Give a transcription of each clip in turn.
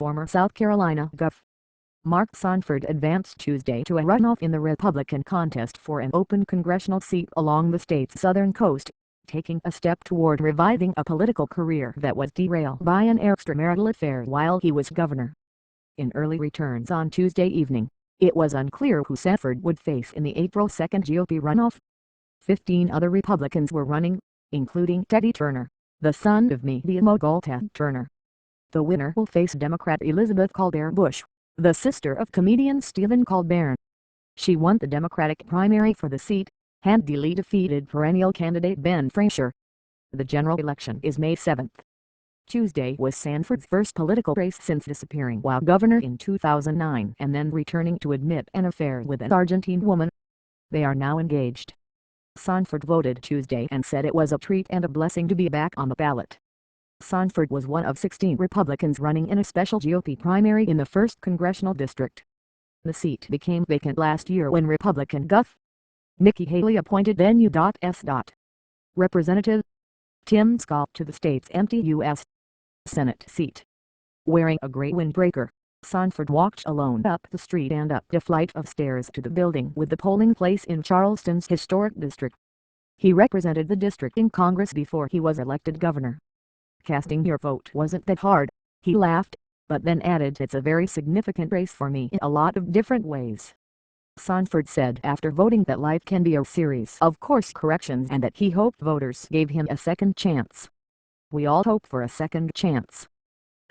former South Carolina Gov. Mark Sanford advanced Tuesday to a runoff in the Republican contest for an open congressional seat along the state's southern coast, taking a step toward reviving a political career that was derailed by an extramarital affair while he was governor. In early returns on Tuesday evening, it was unclear who Sanford would face in the April 2 GOP runoff. 15 other Republicans were running, including Teddy Turner, the son of media mogul Ted Turner. The winner will face Democrat Elizabeth Colbert Bush, the sister of comedian Stephen Colbert. She won the Democratic primary for the seat, handily defeated perennial candidate Ben Frazier. The general election is May 7. Tuesday was Sanford's first political race since disappearing while governor in 2009 and then returning to admit an affair with an Argentine woman. They are now engaged. Sanford voted Tuesday and said it was a treat and a blessing to be back on the ballot. Sanford was one of 16 Republicans running in a special GOP primary in the 1st Congressional District. The seat became vacant last year when Republican Gov. Nikki Haley appointed then U.S. Representative Tim Scott to the state's empty U.S. Senate seat. Wearing a gray windbreaker, Sanford walked alone up the street and up a flight of stairs to the building with the polling place in Charleston's historic district. He represented the district in Congress before he was elected governor. "Casting your vote wasn't that hard," he laughed, but then added, "It's a very significant race for me in a lot of different ways." Sanford said after voting that life can be a series of course corrections and that he hoped voters gave him a second chance. "We all hope for a second chance.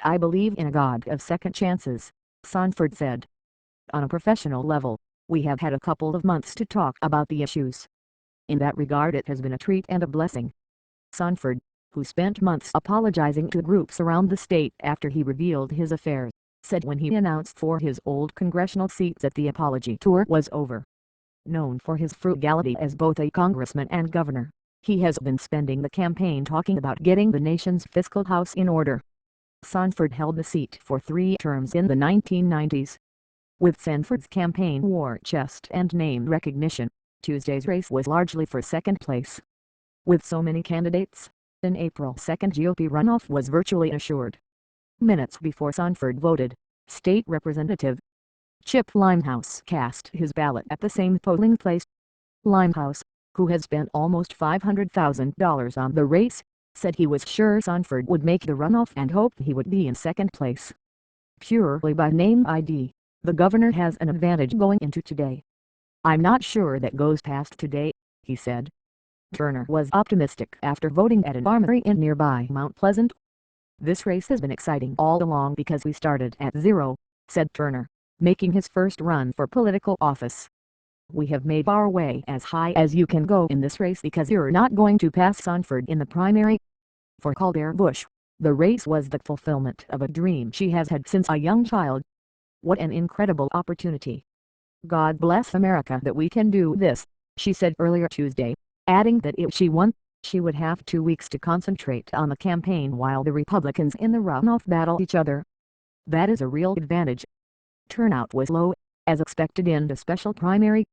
I believe in a God of second chances," Sanford said. "On a professional level, we have had a couple of months to talk about the issues. In that regard it has been a treat and a blessing." Sanford, who spent months apologizing to groups around the state after he revealed his affairs, said when he announced for his old congressional seat that the apology tour was over. Known for his frugality as both a congressman and governor, he has been spending the campaign talking about getting the nation's fiscal house in order. Sanford held the seat for 3 terms in the 1990s. With Sanford's campaign war chest and name recognition, Tuesday's race was largely for second place. With so many candidates, an April 2 GOP runoff was virtually assured. Minutes before Sanford voted, State Representative Chip Limehouse cast his ballot at the same polling place. Limehouse, who has spent almost $500,000 on the race, said he was sure Sanford would make the runoff and hoped he would be in second place. "Purely by name ID, the governor has an advantage going into today. I'm not sure that goes past today," he said. Turner was optimistic after voting at an armory in nearby Mount Pleasant. "This race has been exciting all along because we started at zero," said Turner, making his first run for political office. "We have made our way as high as you can go in this race because you're not going to pass Sanford in the primary." For Colbert Bush, the race was the fulfillment of a dream she has had since a young child. "What an incredible opportunity. God bless America that we can do this," she said earlier Tuesday, adding that if she won, she would have 2 weeks to concentrate on the campaign while the Republicans in the runoff battle each other. "That is a real advantage." Turnout was low, as expected in the special primary,